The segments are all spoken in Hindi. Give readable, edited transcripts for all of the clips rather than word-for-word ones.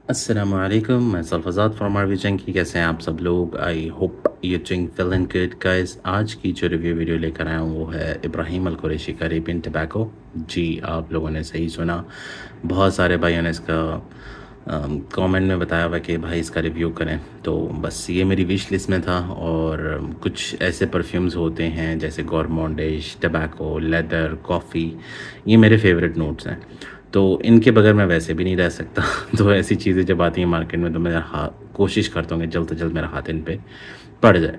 अस्सलामुअलैकुम, मैं सल्फ़ाज़ाद फ्रॉम आरवी जंकी। कैसे हैं आप सब लोग? I hope you doing well and good guys. आज की जो रिव्यू वीडियो लेकर आया हूँ वो है इब्राहिम अल कुरैशी का अरेबियन टबैको। जी, आप लोगों ने सही सुना। बहुत सारे भाइयों ने इसका कमेंट में बताया हुआ कि भाई इसका रिव्यू करें, तो बस ये मेरी विश लिस्ट में था। और कुछ ऐसे परफ्यूम्स होते हैं जैसे गॉरमोंडेज, टबैको, लेदर, कॉफ़ी, ये मेरे फेवरेट नोट्स हैं, तो इनके बगैर मैं वैसे भी नहीं रह सकता। तो ऐसी चीज़ें जब आती हैं मार्केट में तो मैं कोशिश करता हूँ कि जल्द से जल्द मेरा हाथ इन पे पड़ जाए।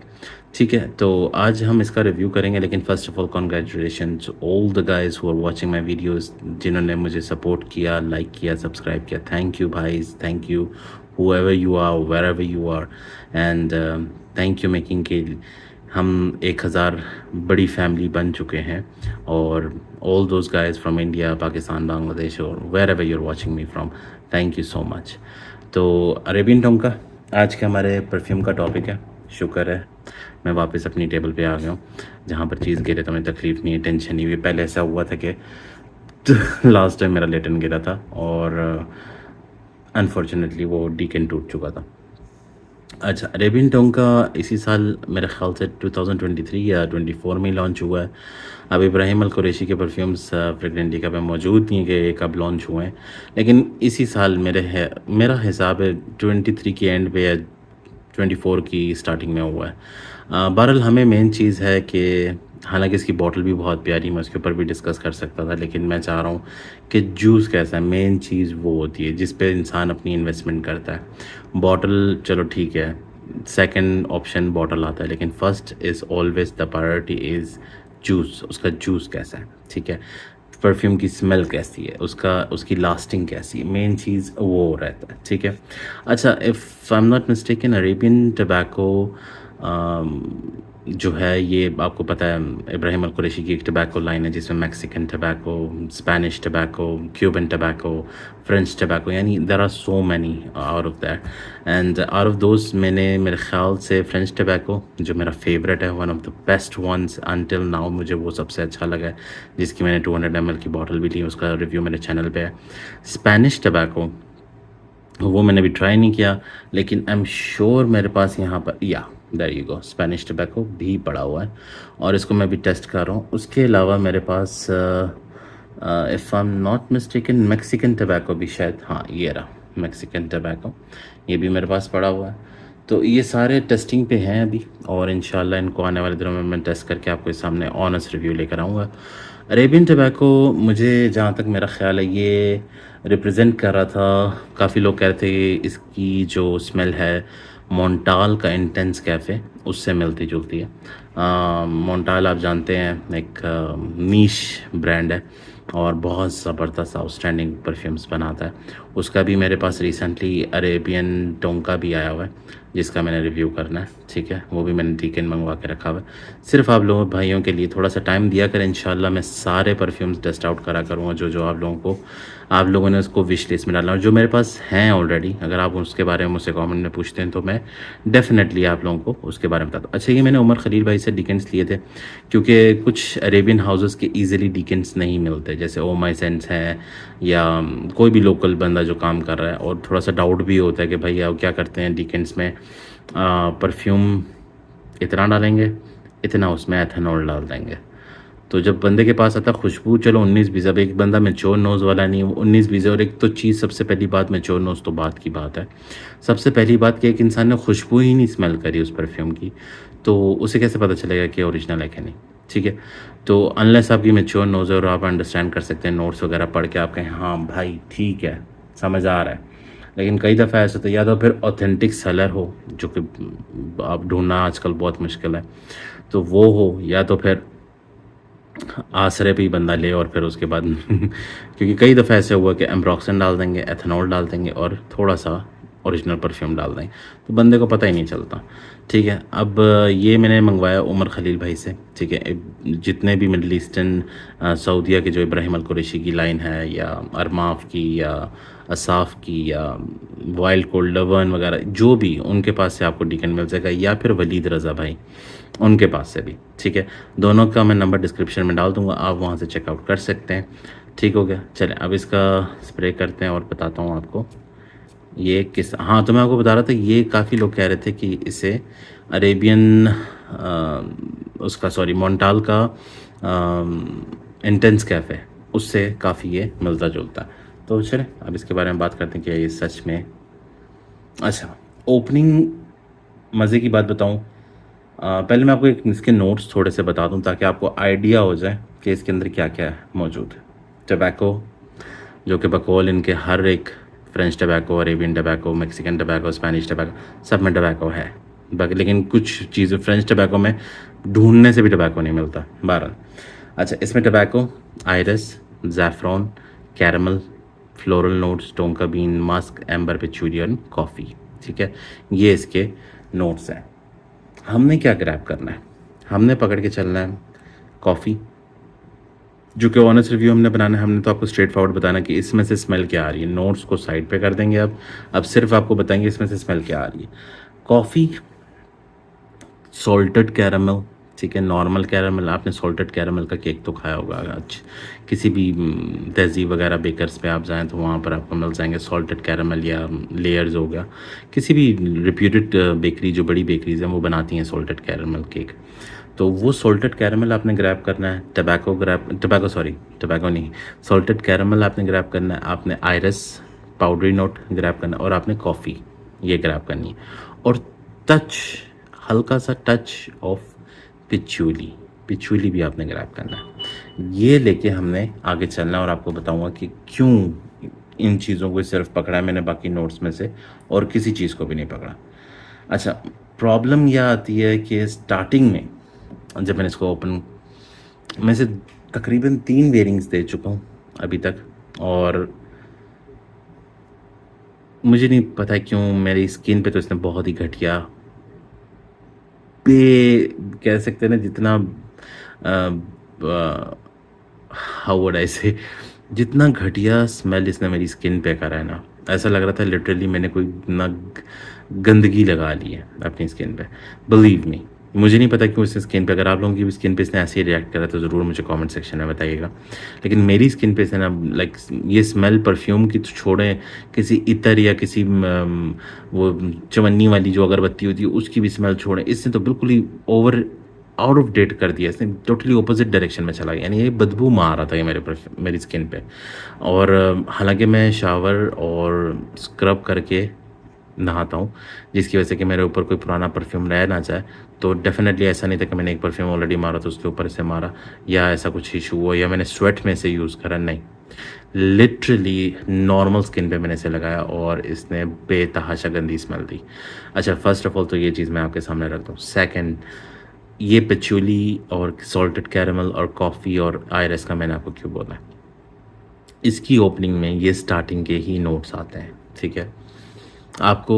ठीक है, तो आज हम इसका रिव्यू करेंगे, लेकिन first of all congratulations all the guys who are watching my videos, जिन्होंने मुझे सपोर्ट किया, लाइक किया, सब्सक्राइब किया। थैंक यू भाईज़, thank you whoever you are, wherever you are, and thank you making के हम 1000 बड़ी फैमिली बन चुके हैं। और all those guys from India, Pakistan, Bangladesh और wherever you're watching me from, thank you so much. तो अरेबियन टोंका आज के हमारे परफ्यूम का टॉपिक है। शुक्र है मैं वापस अपनी टेबल पे आ गया हूँ, जहाँ पर चीज़ गिरे तो हमें तकलीफ़ नहीं है, टेंशन नहीं हुई। पहले ऐसा हुआ था कि लास्ट टाइम मेरा लेटन गिरा था और अनफॉर्चुनेटली वो डीकन टूट चुका था। अच्छा, अरेबियन टोंका इसी साल मेरे ख़्याल से 2023 या 24 में लॉन्च हुआ है। अब इब्राहिम अल कुरैशी के परफ्यूम्स फ्रेगनेंटिका पे मौजूद नहीं कि कब लॉन्च हुए हैं, लेकिन इसी साल मेरा हिसाब है 23 की एंड पे या 24 की स्टार्टिंग में हुआ है। बहरहाल हमें मेन चीज़ है कि हालांकि इसकी बॉटल भी बहुत प्यारी, मैं उसके ऊपर भी डिस्कस कर सकता था, लेकिन मैं चाह रहा हूँ कि जूस कैसा है, मेन चीज़ वो होती है जिस पे इंसान अपनी इन्वेस्टमेंट करता है। बॉटल चलो ठीक है, सेकंड ऑप्शन बॉटल आता है, लेकिन first is always the priority is juice. उसका जूस कैसा है, ठीक है, परफ्यूम की स्मेल कैसी है, उसकी लास्टिंग कैसी है, मेन चीज़ वो रहता है। ठीक है, अच्छा, if I am not mistaken Arabian tobacco जो है, ये आपको पता है इब्राहिम अल कुरैशी की एक टबैको लाइन है जिसमें Mexican tobacco, Spanish tobacco, Cuban tobacco, French tobacco, यानी there are so many out of that. And out of those मैंने मेरे ख्याल से फ्रेंच टबैको जो मेरा फेवरेट है, one of the best ones until now, मुझे वो सबसे अच्छा लगा है, जिसकी मैंने 200 ml की बॉटल भी ली, उसका रिव्यू मेरे चैनल पे है। स्पेनिश टबैको वो मैंने भी ट्राई नहीं किया, लेकिन आई एम श्योर मेरे पास यहाँ पर या there you go Spanish tobacco भी पड़ा हुआ है और इसको मैं भी टेस्ट कर रहा हूँ। उसके अलावा मेरे पास if I am not mistaken Mexican tobacco भी शायद, हाँ ये रहा मैक्सिकन टबैको, ये भी मेरे पास पड़ा हुआ है। तो ये सारे टेस्टिंग पे हैं अभी, और इंशाल्लाह इनको आने वाले दिनों में मैं टेस्ट करके आपके सामने ऑनेस्ट रिव्यू लेकर आऊँगा। अरेबियन टबैको मुझे जहाँ तक मेरा ख़्याल है ये रिप्रेजेंट कर रहा था, काफ़ी लोग कह रहे थे इसकी जो स्मेल है मोंटाल का इंटेंस कैफ़े उससे मिलती जुलती है। मोंटाल आप जानते हैं एक नीश ब्रांड है और बहुत ज़बरदस्त आउटस्टैंडिंग परफ्यूम्स बनाता है। उसका भी मेरे पास रिसेंटली अरेबियन टोंका भी आया हुआ है जिसका मैंने रिव्यू करना है। ठीक है, वो भी मैंने डीकन मंगवा के रखा हुआ है। सिर्फ आप लोगों भाइयों के लिए थोड़ा सा टाइम दिया करें, इंशाल्लाह मैं सारे परफ्यूम्स टेस्ट आउट करा करूँगा जो आप लोगों ने उसको विश लिस्ट में डालना, और जो मेरे पास हैं ऑलरेडी, अगर आप उसके बारे में मुझसे कमेंट में पूछते हैं तो मैं डेफिनेटली आप लोगों को उसके बारे में बताता हूँ। अच्छा, ये मैंने उमर खलील भाई से डीकेंस लिए थे क्योंकि कुछ अरेबियन हाउसेस के ईजिली डीकेंस नहीं मिलते, जैसे ओ माई सेंस हैं या कोई भी लोकल बंदा जो काम कर रहा है, और थोड़ा सा डाउट भी होता है कि भाई आप क्या करते हैं डीकेंस में, परफ्यूम इतना डालेंगे, इतना उसमें एथेनॉल डाल देंगे। तो जब बंदे के पास आता खुशबू, चलो 19-20, अब एक बंदा मैच्योर नोज़ वाला नहीं, 19-20, और एक तो चीज़ सबसे पहली बात मैच्योर नोज़ तो बात की बात है। सबसे पहली बात कि एक इंसान ने खुशबू ही नहीं स्मेल करी उस परफ्यूम की, तो उसे कैसे पता चलेगा कि ओरिजिनल है कि नहीं। ठीक है, तो अनलेस आपकी मैच्योर नोज़ है और आप अंडरस्टैंड कर सकते हैं, नोट्स वगैरह पढ़ के आप कहें हाँ भाई ठीक है समझ आ रहा है। लेकिन कई दफ़ा ऐसा तो या तो फिर ऑथेंटिक सेलर हो, जो कि आप ढूंढना आजकल बहुत मुश्किल है, तो वो हो, या तो फिर आसरे पे ही बंदा ले और फिर उसके बाद क्योंकि कई दफ़ा ऐसे हुआ कि एम्ब्रॉक्सन डाल देंगे, एथेनॉल डाल देंगे और थोड़ा सा ओरिजिनल परफ्यूम डाल देंगे, तो बंदे को पता ही नहीं चलता। ठीक है, अब ये मैंने मंगवाया उमर खलील भाई से। ठीक है, जितने भी मिडल ईस्टर्न सऊदीया के जो इब्राहिम अल कुरैशी की लाइन है, या अरमाफ की, या असाफ की, या वाइल्ड कोल्ड लवन वगैरह, जो भी उनके पास से आपको डीकन मिल जाएगा, या फिर वलीद रज़ा भाई उनके पास से भी। ठीक है, दोनों का मैं नंबर डिस्क्रिप्शन में डाल दूंगा, आप वहाँ से चेकआउट कर सकते हैं। ठीक हो गया, चलें अब इसका स्प्रे करते हैं और बताता हूँ आपको ये किस, हाँ, तो मैं आपको बता रहा था, ये काफ़ी लोग कह रहे थे कि इसे अरेबियन उसका, सॉरी, मोन्टाल का इंटेंस कैफ़े, उससे काफ़ी ये मिलता जुलता है। तो चलें अब इसके बारे में बात करते हैं कि ये सच में। अच्छा, ओपनिंग मज़े की बात बताऊं, पहले मैं आपको एक इसके नोट्स थोड़े से बता दूं ताकि आपको आइडिया हो जाए कि इसके अंदर क्या क्या मौजूद है। टबैको, जो कि बकौल इनके हर एक French tobacco, Arabian tobacco, Mexican tobacco, Spanish tobacco, सब में टबैको है। बाकी लेकिन कुछ चीज़ें फ्रेंच टबैको में ढूंढने से भी टबैको नहीं मिलता। 12। अच्छा, इसमें tobacco, iris, saffron, caramel, floral notes, tonka bean, musk, amber, patchouli और कॉफ़ी। ठीक है, ये इसके नोट्स हैं। हमने क्या ग्रैब करना है, हमने पकड़ के चलना है कॉफ़ी, जो कि ऑनेस्ट रिव्यू हमने बनाना है। हमने तो आपको स्ट्रेट फॉरवर्ड बताना कि इसमें से स्मेल क्या आ रही है। नोट्स को साइड पे कर देंगे। अब सिर्फ आपको बताएंगे इसमें से स्मेल क्या आ रही है। कॉफ़ी, सॉल्टेड कैरामल, ठीक है, नॉर्मल कैरामल, आपने सॉल्टेड कैरामल का केक तो खाया होगा आज किसी भी तहज़ीब वगैरह बेकर्स पे आप जाएं तो वहाँ पर आपको मिल जाएंगे सॉल्टेड कैरामल, या लेयर्स हो गया, किसी भी रिप्यूटेड बेकरी, जो बड़ी बेकरीज हैं वो बनाती हैं सॉल्टेड कैरामल केक। तो वो सॉल्टेड कैरामल आपने ग्रैब करना है। टबैको नहीं, सॉल्टेड कैरामल आपने ग्रैब करना है। आपने आयरस पाउडरी नोट ग्रैब करना है, और आपने कॉफ़ी ये ग्रैब करनी है। और टच, हल्का सा टच ऑफ पिचूली, पिचूली भी आपने ग्रैब करना है। ये लेके हमने आगे चलना है, और आपको बताऊंगा कि क्यों इन चीज़ों को सिर्फ पकड़ा है मैंने बाकी नोट्स में से, और किसी चीज़ को भी नहीं पकड़ा। अच्छा, प्रॉब्लम यह आती है कि स्टार्टिंग में जब मैंने इसको ओपन, मैं से तकरीबन 3 बेयरिंग्स दे चुका हूँ अभी तक, और मुझे नहीं पता क्यों मेरी स्किन पे तो इसने बहुत ही घटिया, पे कह सकते हैं ना, जितना हाउ वुड आई से, जितना घटिया स्मेल इसने मेरी स्किन पे करा है ना, ऐसा लग रहा था लिटरली मैंने कोई ना गंदगी लगा ली है अपनी स्किन पे। बिलीव मी, मुझे नहीं पता क्यों इसने स्किन पे, अगर आप लोगों की भी स्किन पे इसने ऐसे ही रिएक्ट करा तो ज़रूर मुझे कमेंट सेक्शन में बताइएगा। लेकिन मेरी स्किन पे इसने ना, लाइक, ये स्मेल परफ्यूम की तो छोड़ें, किसी इतर या किसी वो चवन्नी वाली जो अगरबत्ती होती है उसकी भी स्मेल छोड़ें, इसने तो बिल्कुल ही ओवर आउट ऑफ डेट कर दिया। इसने टोटली ऑपोजिट डायरेक्शन में चला गया, यानी ये बदबू मार रहा था ये मेरी स्किन पे। और हालांकि मैं शावर और स्क्रब करके नहाता हूँ, जिसकी वजह से कि मेरे ऊपर कोई पुराना परफ्यूम रह ना जाए। तो डेफिनेटली ऐसा नहीं था कि मैंने एक परफ्यूम ऑलरेडी मारा तो उसके ऊपर से मारा, या ऐसा कुछ इशू हुआ, या मैंने स्वेट में से यूज़ करा, नहीं। लिटरली नॉर्मल स्किन पे मैंने इसे लगाया और इसने बेतहाशा गंदी स्मेल दी। अच्छा, फर्स्ट ऑफ ऑल तो ये चीज़ मैं आपके सामने रख दूँ। सेकेंड, ये पिचूली और सॉल्टेड कैरमल और कॉफ़ी और आयरस का मैंने आपको क्यों बोला है, इसकी ओपनिंग में ये स्टार्टिंग के ही नोट्स आते हैं। ठीक है, आपको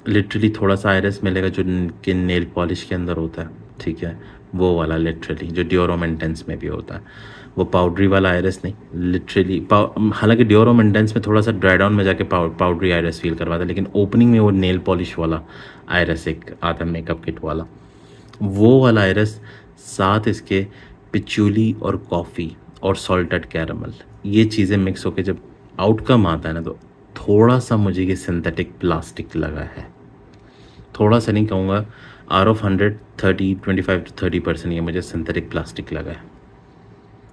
लिटरली थोड़ा सा आयरस मिलेगा जो कि नेल पॉलिश के अंदर होता है। ठीक है, वो वाला लिटरली जो डियोरम इंटेंस में भी होता है, वो पाउडरी वाला आयरस नहीं, लिटरली। हालांकि डियोरम इंटेंस में थोड़ा सा ड्राई डाउन में जाके पाउडरी आयरस फील करवाता है, लेकिन ओपनिंग में वो नेल पॉलिश वाला आयरस एक आता है, मेकअप किट वाला, वो वाला आयरस, साथ इसके पिचूली और कॉफ़ी और सॉल्टेड कैरमल, ये चीज़ें मिक्स होकर जब आउटकम आता है ना, तो थोड़ा सा मुझे ये सिंथेटिक प्लास्टिक लगा है। थोड़ा सा नहीं कहूँगा, आउट ऑफ 100 25 to 30% ये मुझे सिंथेटिक प्लास्टिक लगा है।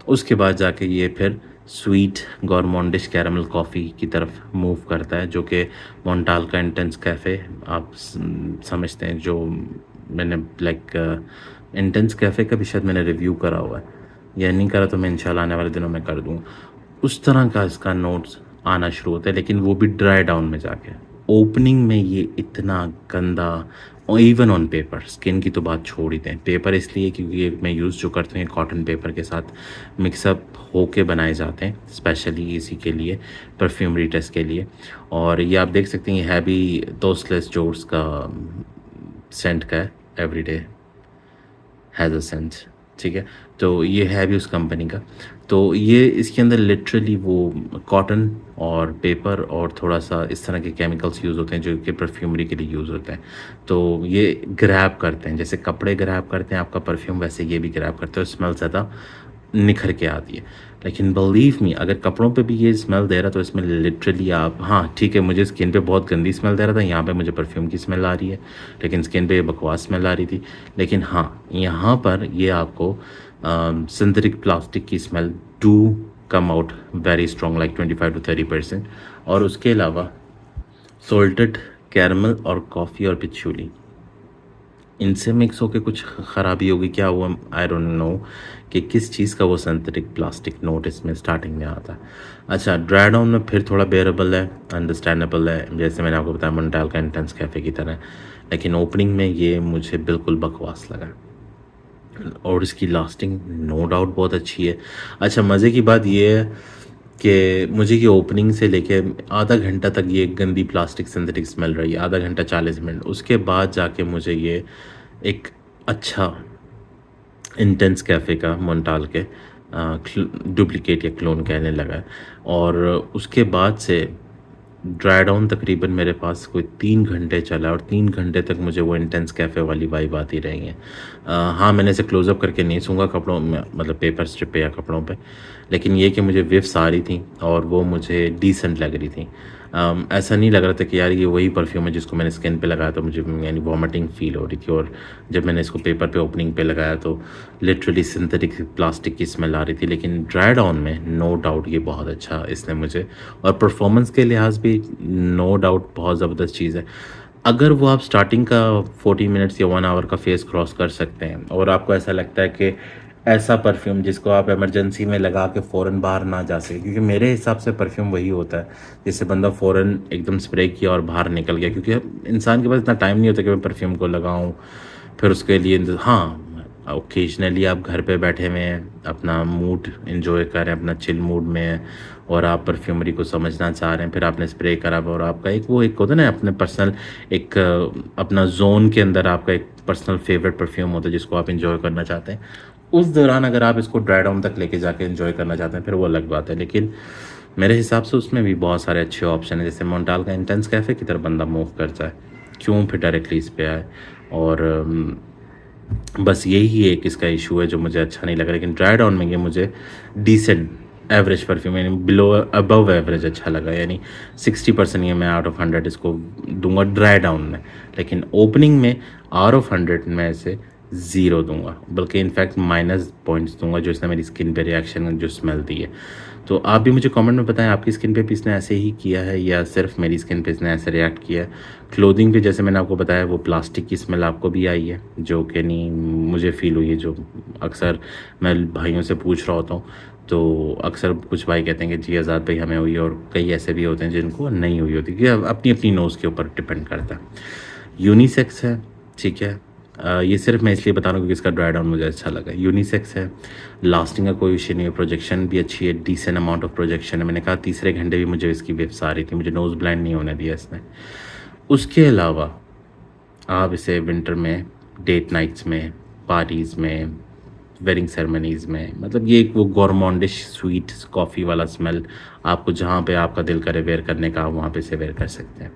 उसके बाद जाके ये फिर स्वीट गॉरमोंडिश कैरमल कॉफ़ी की तरफ मूव करता है, जो कि मोन्टाल का इंटेंस कैफ़े आप समझते हैं, जो मैंने लाइक इंटेंस कैफ़े का भी शायद मैंने रिव्यू करा हुआ है, या नहीं करा तो मैं इंशाल्लाह आने वाले दिनों में कर दूँ। उस तरह का इसका नोट्स आना शुरू होता है, लेकिन वो भी ड्राई डाउन में जाके। ओपनिंग में ये इतना गंदा, और इवन ऑन पेपर, स्किन की तो बात छोड़ ही दें, पेपर इसलिए क्योंकि ये मैं यूज़ जो करते हैं कॉटन पेपर के साथ मिक्सअप होके बनाए जाते हैं स्पेशली इसी के लिए, परफ्यूमरी टेस्ट के लिए। और ये आप देख सकते हैं, ये है भी दोस्टलेस जोर्स का सेंट का है, एवरीडे हैज़ अ सेंट। ठीक है, तो ये है भी उस कंपनी का। तो ये इसके अंदर लिटरली वो कॉटन और पेपर और थोड़ा सा इस तरह के केमिकल्स यूज़ होते हैं जो कि परफ्यूमरी के लिए यूज़ होते हैं। तो ये ग्रैब करते हैं, जैसे कपड़े ग्रैब करते हैं आपका परफ्यूम, वैसे ये भी ग्रैब करते हैं, स्मेल ज़्यादा निखर के आती है। लेकिन बिलीव मी, अगर कपड़ों पे भी ये स्मेल दे रहा तो इसमें लिटरली आप, हाँ ठीक है, मुझे स्किन पे बहुत गंदी स्मेल दे रहा था, यहाँ पे मुझे परफ्यूम की स्मेल आ रही है, लेकिन स्किन पे ये बकवास स्मेल आ रही थी। लेकिन हाँ, यहाँ पर ये आपको सिंथेटिक प्लास्टिक की smell do come out very strong, like 25 to 30%। और उसके अलावा सोल्टेड कैरमल और कॉफ़ी और पिचूली, इनसे मिक्स होके कुछ ख़राबी होगी, क्या हुआ आई डोंट नो, कि किस चीज़ का वो सिंथेटिक प्लास्टिक नोट इसमें स्टार्टिंग में आता है। अच्छा, ड्राई डाउन में फिर थोड़ा बेरेबल है, अंडरस्टैंडेबल है, जैसे मैंने आपको बताया मोन्टाल का इंटेंस कैफ़े की तरह। लेकिन ओपनिंग में ये मुझे बिल्कुल बकवास लगा, और इसकी लास्टिंग नो डाउट बहुत अच्छी है। अच्छा, मज़े की बात ये है कि मुझे ये ओपनिंग से लेके आधा घंटा तक ये गंदी प्लास्टिक सिंथेटिक स्मेल रही है, आधा घंटा 40 मिनट। उसके बाद जाके मुझे ये एक अच्छा इंटेंस कैफ़े का मोन्टाल के डुप्लिकेट या क्लोन कहने लगा है। और उसके बाद से ड्राई डाउन तकरीबन मेरे पास कोई 3 घंटे चला, और 3 घंटे तक मुझे वो इंटेंस कैफ़े वाली वाइब आती रही है। हाँ, मैंने इसे क्लोज़अप करके नहीं सूंघा कपड़ों में, मतलब पेपर स्ट्रिप पे या कपड़ों पे, लेकिन ये कि मुझे विफ्स आ रही थी और वो मुझे डिसेंट लग रही थी। ऐसा नहीं लग रहा था कि यार ये वही परफ्यूम है जिसको मैंने स्किन पे लगाया तो मुझे यानी वॉमिटिंग फ़ील हो रही थी, और जब मैंने इसको पेपर पे ओपनिंग पे लगाया तो लिटरली सिंथेटिक प्लास्टिक की स्मेल आ रही थी। लेकिन ड्राई डाउन में नो डाउट ये बहुत अच्छा इसने मुझे, और परफॉर्मेंस के लिहाज भी नो डाउट बहुत ज़बरदस्त चीज़ है। अगर वो आप स्टार्टिंग का 40 मिनट्स या 1 आवर का फेस क्रॉस कर सकते हैं, और आपको ऐसा लगता है कि ऐसा परफ्यूम जिसको आप इमरजेंसी में लगा के फ़ौरन बाहर ना जा सके, क्योंकि मेरे हिसाब से परफ्यूम वही होता है जिससे बंदा फ़ौरन एकदम स्प्रे किया और बाहर निकल गया, क्योंकि इंसान के पास इतना टाइम नहीं होता कि मैं परफ्यूम को लगाऊं, फिर उसके लिए हाँ, ओकेजनली आप घर पे बैठे हुए हैं, अपना मूड इन्जॉय कर रहे हैं, अपना चिल मूड में हैं, और आप परफ्यूमरी को समझना चाह रहे हैं, फिर आपने स्प्रे करा और आपका एक वो एक होता है ना अपने पर्सनल एक अपना जोन के अंदर आपका एक पर्सनल फेवरेट परफ्यूम होता है जिसको आप इंजॉय करना चाहते हैं। उस दौरान अगर आप इसको ड्राई डाउन तक लेके जाके एंजॉय करना चाहते हैं फिर वो अलग बात है। लेकिन मेरे हिसाब से उसमें भी बहुत सारे अच्छे ऑप्शन हैं, जैसे मोन्टाल का इंटेंस कैफ़े की तरफ बंदा मूव कर जाए, क्यों फिर डायरेक्टली इस पे आए। और बस यही एक इसका इशू है जो मुझे अच्छा नहीं लगा। लेकिन ड्राई डाउन में ये मुझे डिसेंट एवरेज परफ्यूम, यानी बिलो अबव एवरेज अच्छा लगा, यानी 60% ये मैं आउट ऑफ 100 इसको दूंगा ड्राई डाउन में। लेकिन ओपनिंग में आउट ऑफ 100 में इसे 0 दूंगा, बल्कि इनफैक्ट माइनस पॉइंट्स दूंगा जो इसने मेरी स्किन पे रिएक्शन जो स्मेल दी है। तो आप भी मुझे कमेंट में बताएं आपकी स्किन पे भी इसने ऐसे ही किया है या सिर्फ मेरी स्किन पे इसने ऐसे रिएक्ट किया है। क्लोथिंग पे जैसे मैंने आपको बताया वो प्लास्टिक की स्मेल आपको भी आई है जो कि नहीं मुझे फ़ील हुई है, जो अक्सर मैं भाइयों से पूछ रहा होता हूँ तो अक्सर कुछ भाई कहते हैं कि जी आज़ाद भाई हमें हुई है, और कई ऐसे भी होते हैं जिनको नहीं हुई होती, कि अपनी अपनी नोज़ के ऊपर डिपेंड करता है। यूनिसेक्स है, ठीक है, ये सिर्फ मैं इसलिए बता रहा हूँ क्योंकि इसका ड्राई डाउन मुझे अच्छा लगा। यूनिसेक्स है, लास्टिंग का कोई इशू नहीं है, प्रोजेक्शन भी अच्छी है, डिसेंट अमाउंट ऑफ प्रोजेक्शन है। मैंने कहा तीसरे घंटे भी मुझे इसकी विफ्स आ रही थी, मुझे नोज़ ब्लाइंड नहीं होने दिया इसने। उसके अलावा आप इसे विंटर में, डेट नाइट्स में, पार्टीज़ में, वेडिंग सेरेमनीज़ में, मतलब ये एक वो गॉर्मोंडिश स्वीट कॉफ़ी वाला स्मेल आपको जहाँ पे आपका दिल करे वेयर करने का, आप वहाँ पे से वेयर कर सकते हैं।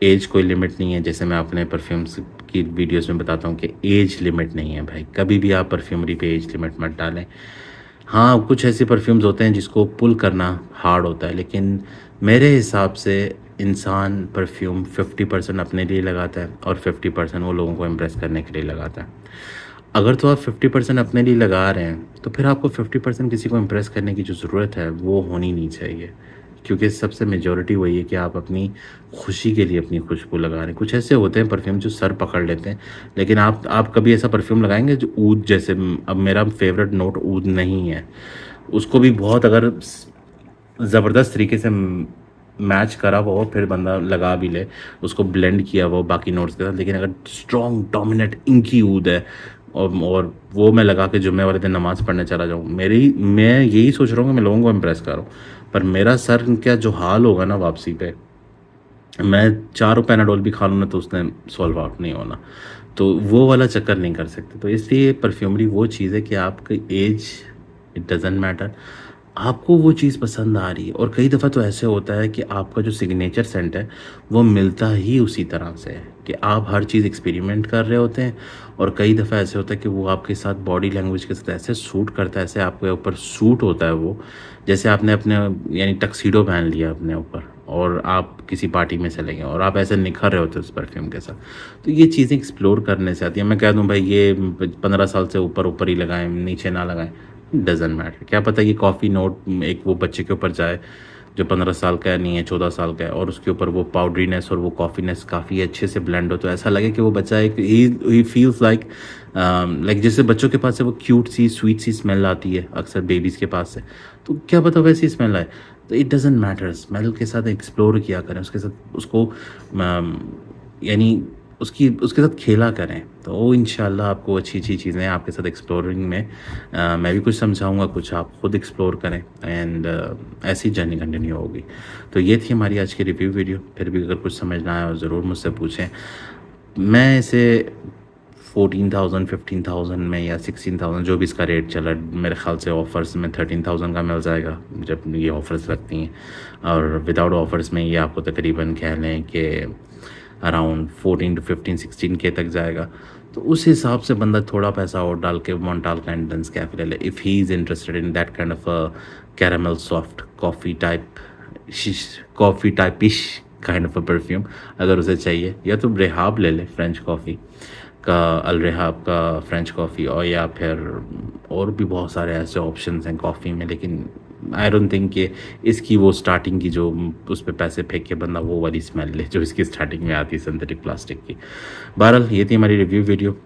एज कोई लिमिट नहीं है, जैसे मैं अपने परफ्यूम्स की वीडियोस में बताता हूँ कि एज लिमिट नहीं है भाई, कभी भी आप परफ्यूमरी पे एज लिमिट मत डालें। हाँ, कुछ ऐसे परफ्यूम्स होते हैं जिसको पुल करना हार्ड होता है, लेकिन मेरे हिसाब से इंसान परफ्यूम 50% अपने लिए लगाता है और 50% वो लोगों को इम्प्रेस करने के लिए लगाता है। अगर तो आप 50% अपने लिए लगा रहे हैं तो फिर आपको 50% किसी को इम्प्रेस करने की जो ज़रूरत है वो होनी नहीं चाहिए, क्योंकि सबसे मेजॉरिटी वही है कि आप अपनी खुशी के लिए अपनी खुशबू लगा रहे हैं। कुछ ऐसे होते हैं परफ्यूम जो सर पकड़ लेते हैं, लेकिन आप कभी ऐसा परफ्यूम लगाएंगे जो ऊद जैसे, अब मेरा फेवरेट नोट ऊद नहीं है, उसको भी बहुत अगर ज़बरदस्त तरीके से मैच करा वो फिर बंदा लगा भी ले, उसको ब्लेंड किया वो बाकी नोट्स के साथ, लेकिन अगर स्ट्रॉन्ग डोमिनेट इंकी ऊद है और वो मैं लगा के जुम्मे वाले दिन नमाज़ पढ़ने चला जाऊँ, मैं यही सोच रहा हूँ कि मैं लोगों को इम्प्रेस करूँ, पर मेरा सर क्या जो हाल होगा ना वापसी पे, मैं 4 पैनाडोल भी खा लूँ ना तो उसने सॉल्व आउट नहीं होना, तो वो वाला चक्कर नहीं कर सकते। तो इसलिए परफ्यूमरी वो चीज़ है कि आपकी एज इट डजेंट मैटर, आपको वो चीज़ पसंद आ रही है। और कई दफ़ा तो ऐसे होता है कि आपका जो सिग्नेचर सेंट है वो मिलता ही उसी तरह से है कि आप हर चीज़ एक्सपेरिमेंट कर रहे होते हैं। और कई दफ़ा ऐसे होता है कि वो आपके साथ बॉडी लैंग्वेज के साथ ऐसे सूट करता है, ऐसे आपके ऊपर सूट होता है वो, जैसे आपने अपने यानी टक्सीडो पहन लिया अपने ऊपर और आप किसी पार्टी में चले गए और आप ऐसे निखर रहे होते हो उस परफ्यूम के साथ। तो ये चीज़ें एक्सप्लोर करने से आती है। मैं कह दूँ भाई ये 15 साल से ऊपर ऊपर ही लगाएं, नीचे ना लगाएं, डज़न्ट मैटर। क्या पता ये कॉफ़ी नोट एक वो बच्चे के ऊपर जाए जो 15 साल का नहीं है, 14 साल का है, और उसके ऊपर वो पाउडरीनेस और वो कॉफ़ीनेस काफ़ी अच्छे से ब्लेंड हो, तो ऐसा लगे कि वो बच्चा एक ही फील्स लाइक लाइक जैसे बच्चों के पास से वो क्यूट सी स्वीट सी स्मेल आती है अक्सर बेबीज़ के पास से, तो क्या पता वैसी स्मेल आए। तो इट डज़न्ट मैटर, स्मेल के साथ एक्सप्लोर किया करें, उसके साथ उसको यानी उसके साथ खेला करें, तो वो इंशाल्लाह आपको अच्छी-अच्छी चीज़ें आपके साथ एक्सप्लोरिंग में मैं भी कुछ समझाऊँगा, कुछ आप खुद एक्सप्लोर करें एंड ऐसी जर्नी कंटिन्यू होगी। तो ये थी हमारी आज की रिव्यू वीडियो। फिर भी अगर कुछ समझ ना आया हो ज़रूर मुझसे पूछें। मैं इसे 14,000 15,000 में या 16,000 जो भी इसका रेट चला, मेरे ख़्याल से ऑफ़र्स में 13,000 का मिल जाएगा जब ये ऑफ़र्स लगती हैं, और विदाउट ऑफ़र्स में ये आपको तकरीबन कह लें कि अराउंड 14 टू 15 16 के तक जाएगा। तो उस हिसाब से बंदा थोड़ा पैसा और डाल के मॉन्टाल का इंटेंस कैफ़े ले ले, if he is interested in that kind of caramel soft coffee typish kind of a perfume अगर उसे चाहिए, या तो रेहाब ले ले फ्रेंच कॉफ़ी का, अल रेहाब का फ्रेंच कॉफ़ी, और या फिर और भी बहुत सारे ऐसे ऑप्शंस हैं कॉफ़ी में, लेकिन आई डोंट थिंक कि इसकी वो स्टार्टिंग की जो उस पे पैसे फेंक के बंदा वो वाली स्मेल ले जो इसकी स्टार्टिंग में आती है सिंथेटिक प्लास्टिक की। बहरहाल ये थी हमारी review video.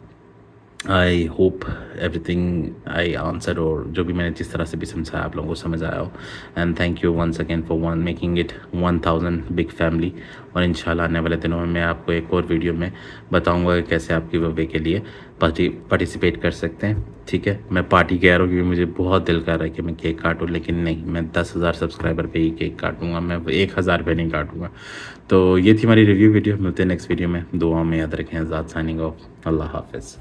I hope everything I answer, और जो भी मैंने जिस तरह से भी समझाया आप लोगों को समझ आया हो। And thank you once again for making it 1000 big family. और इंशाल्लाह आने वाले दिनों में मैं आपको एक और वीडियो में बताऊंगा कि कैसे आप गिव अवे के लिए पार्टिसिपेट कर सकते हैं। ठीक है, मैं पार्टी कह रहा हूँ क्योंकि मुझे बहुत दिल कर रहा है कि मैं केक काटूँ, लेकिन नहीं, मैं 10,000 सब्सक्राइबर पे ही केक काटूँगा, मैं 1,000 पे नहीं काटूँगा। तो ये थी हमारी रिव्यू वीडियो। मिलते हैं नेक्स्ट वीडियो में। दुआ में याद रखें। आज़ाद साइनिंग ऑफ। अल्लाह हाफ़िज़।